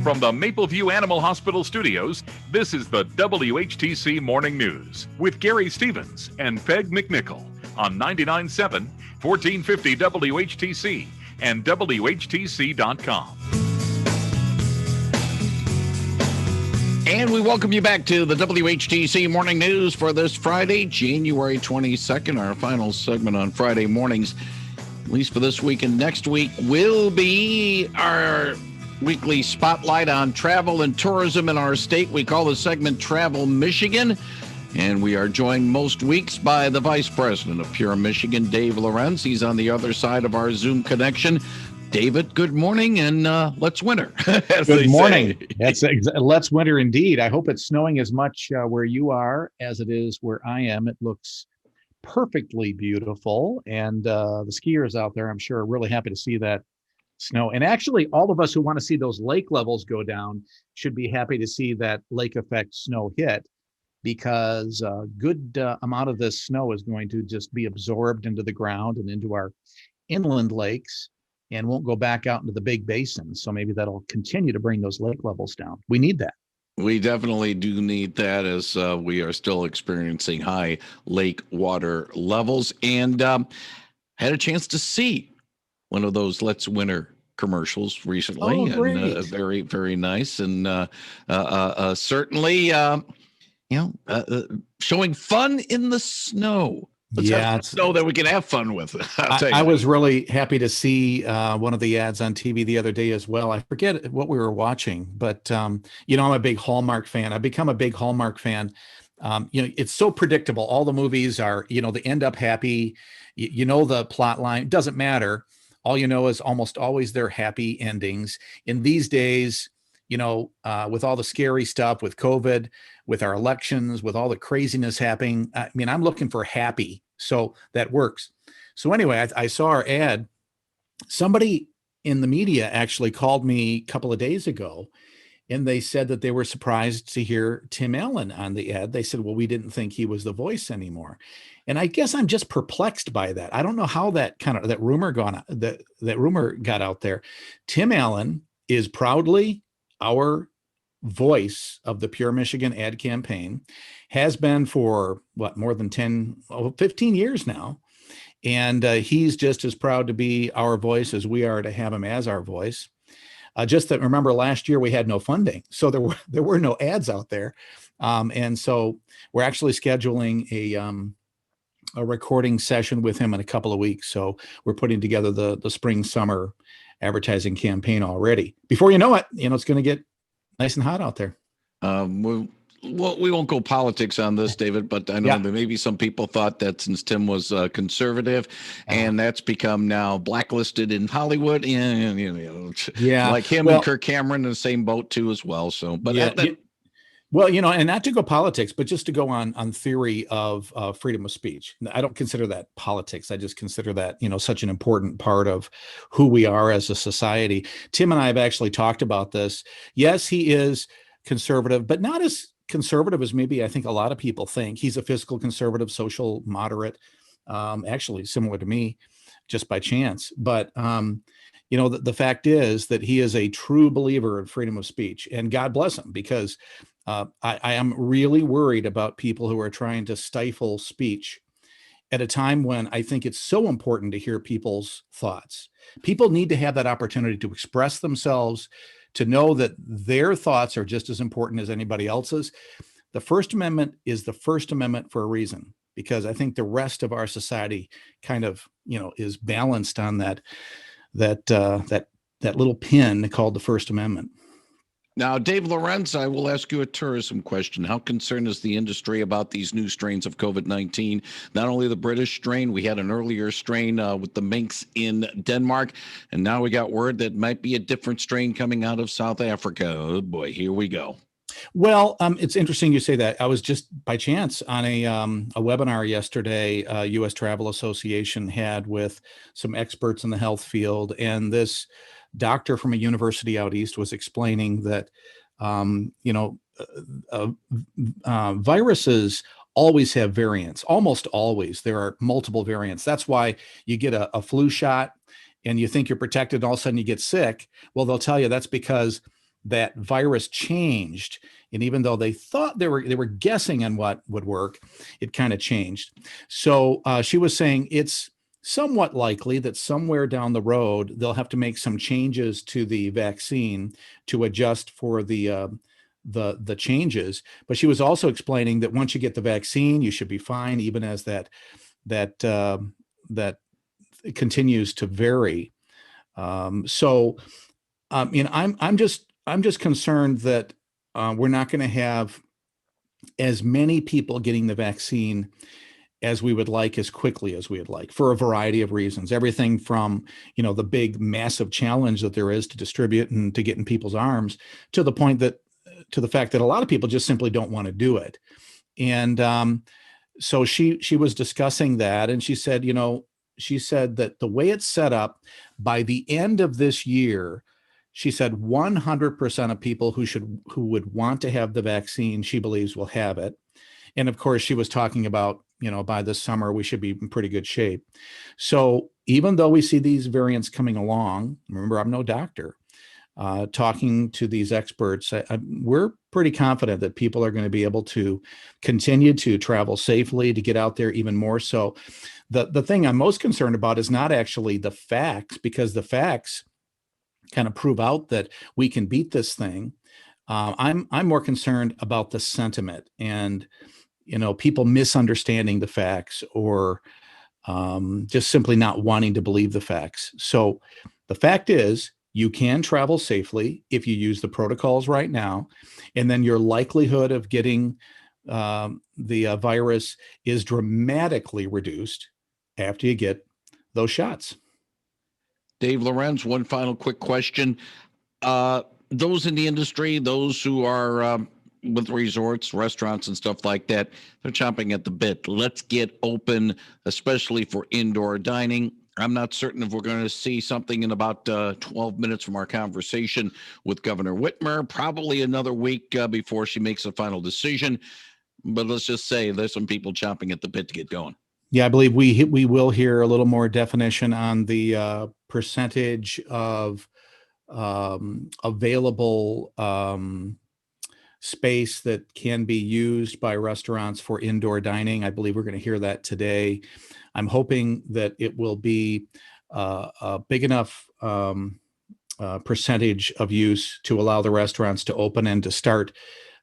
From the Mapleview Animal Hospital studios, this is the WHTC Morning News with Gary Stevens and Peg McNichol on 99.7, 1450 WHTC and WHTC.com. And we welcome you back to the WHTC Morning News for this Friday, January 22nd. Our final segment on Friday mornings, at least for this week and next week, will be our weekly spotlight on travel and tourism in our state. We call the segment Travel Michigan. And we are joined most weeks by the Vice President of Pure Michigan, Dave Lorenz. He's on the other side of our Zoom connection. David, good morning, and let's winter. Good morning. Let's winter indeed. I hope it's snowing as much where you are as it is where I am. It looks perfectly beautiful, and the skiers out there, I'm sure, are really happy to see that snow. And actually, all of us who want to see those lake levels go down should be happy to see that lake effect snow hit, because a good amount of this snow is going to just be absorbed into the ground and into our inland lakes, and won't go back out into the big basins. So maybe that'll continue to bring those lake levels down. We need that. We definitely do need that, as we are still experiencing high lake water levels. And had a chance to see one of those Let's Winter commercials recently. Oh, great. And very, very nice. And certainly, showing fun in the snow. Let's have snow that we can have fun with. I was really happy to see one of the ads on TV the other day as well. I forget what we were watching, but I'm a big Hallmark fan. I've become a big Hallmark fan. It's so predictable. All the movies are, they end up happy. The plot line doesn't matter. All you know is almost always they're happy endings. In these days, with all the scary stuff, with COVID, with our elections, with all the craziness happening, I'm looking for happy. So that works. So anyway, I saw our ad. Somebody in the media actually called me a couple of days ago, and they said that they were surprised to hear Tim Allen on the ad. They said, well, we didn't think he was the voice anymore. And I guess I'm just perplexed by that. I don't know how that rumor got out there. Tim Allen is proudly our voice of the Pure Michigan ad campaign, has been for more than 15 years now. And he's just as proud to be our voice as we are to have him as our voice. Just that, remember, last year we had no funding, so there were no ads out there. And so we're actually scheduling a recording session with him in a couple of weeks. So we're putting together the spring summer advertising campaign already. Before you know it, it's going to get nice and hot out there. We won't go politics on this, David, but I know that maybe some people thought that since Tim was conservative, and that's become now blacklisted in Hollywood, and like him and Kirk Cameron in the same boat too as well. So, but and not to go politics, but just to go on theory of freedom of speech. I don't consider that politics. I just consider that, such an important part of who we are as a society. Tim and I have actually talked about this. Yes, he is conservative, but not as conservative as maybe I think a lot of people think. He's a fiscal conservative, social moderate, actually similar to me, just by chance. But the fact is that he is a true believer in freedom of speech, and God bless him, because I am really worried about people who are trying to stifle speech at a time when I think it's so important to hear people's thoughts. People need to have that opportunity to express themselves, to know that their thoughts are just as important as anybody else's. The First Amendment is the First Amendment for a reason, because I think the rest of our society kind of, is balanced on that little pin called the First Amendment. Now, Dave Lorenz, I will ask you a tourism question. How concerned is the industry about these new strains of COVID-19? Not only the British strain, we had an earlier strain with the minks in Denmark, and now we got word that might be a different strain coming out of South Africa. Oh boy, here we go. Well, it's interesting you say that. I was just by chance on a webinar yesterday, U.S. Travel Association had with some experts in the health field, and this doctor from a university out east was explaining that, viruses always have variants. Almost always there are multiple variants. That's why you get a flu shot and you think you're protected, and all of a sudden you get sick. Well, they'll tell you that's because that virus changed. And even though they thought they were guessing on what would work, it kind of changed. So she was saying it's somewhat likely that somewhere down the road, they'll have to make some changes to the vaccine to adjust for the changes. But she was also explaining that once you get the vaccine, you should be fine, even as that continues to vary. I'm just concerned that we're not going to have as many people getting the vaccine as we would like, as quickly as we would like, for a variety of reasons. Everything from, the big, massive challenge that there is to distribute and to get in people's arms, to the fact that a lot of people just simply don't want to do it. And so she was discussing that, and she said that the way it's set up, by the end of this year, she said 100% of people who would want to have the vaccine, she believes, will have it. And of course, she was talking about, by this summer, we should be in pretty good shape. So even though we see these variants coming along, remember, I'm no doctor, talking to these experts, we're pretty confident that people are going to be able to continue to travel safely, to get out there even more so. The thing I'm most concerned about is not actually the facts, because the facts kind of prove out that we can beat this thing. I'm more concerned about the sentiment and, people misunderstanding the facts, or just simply not wanting to believe the facts. So the fact is, you can travel safely if you use the protocols right now, and then your likelihood of getting the virus is dramatically reduced after you get those shots. Dave Lorenz, one final quick question. Those in the industry, those who are with resorts, restaurants, and stuff like that, they're chomping at the bit. Let's get open, especially for indoor dining. I'm not certain if we're going to see something in about 12 minutes from our conversation with Governor Whitmer, probably another week before she makes a final decision. But let's just say there's some people chomping at the bit to get going. Yeah, I believe we will hear a little more definition on the percentage of available space that can be used by restaurants for indoor dining. I believe we're going to hear that today. I'm hoping that it will be a big enough percentage of use to allow the restaurants to open and to start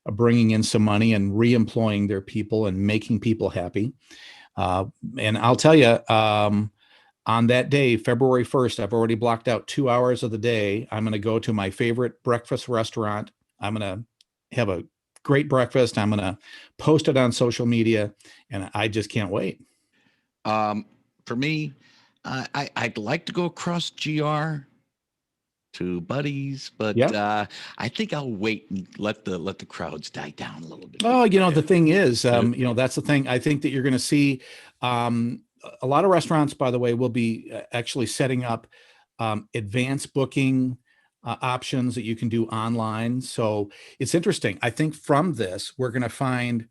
bringing in some money and re-employing their people and making people happy. And I'll tell you, on that day, February 1st, I've already blocked out 2 hours of the day. I'm going to go to my favorite breakfast restaurant. I'm going to have a great breakfast. I'm going to post it on social media, and I just can't wait. For me, I'd like to go across GR to Buddy's, but I think I'll wait and let the crowds die down a little bit. Oh, the thing is, that's the thing. I think that you're going to see a lot of restaurants, by the way, will be actually setting up advanced booking options that you can do online. So it's interesting. I think from this, we're going to find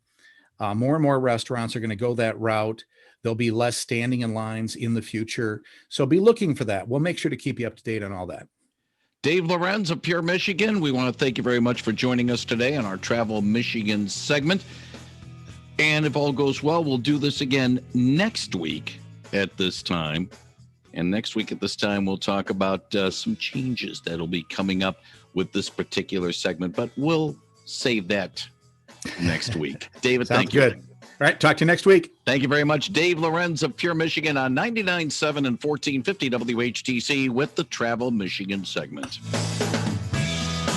more and more restaurants are going to go that route. There'll be less standing in lines in the future. So be looking for that. We'll make sure to keep you up to date on all that. Dave Lorenz of Pure Michigan, we want to thank you very much for joining us today on our Travel Michigan segment. And if all goes well, we'll do this again next week at this time. And next week at this time, we'll talk about some changes that'll be coming up with this particular segment, but we'll save that next week. David, thank you. Good. All right, talk to you next week. Thank you very much. Dave Lorenz of Pure Michigan on 99.7 and 1450 WHTC with the Travel Michigan segment.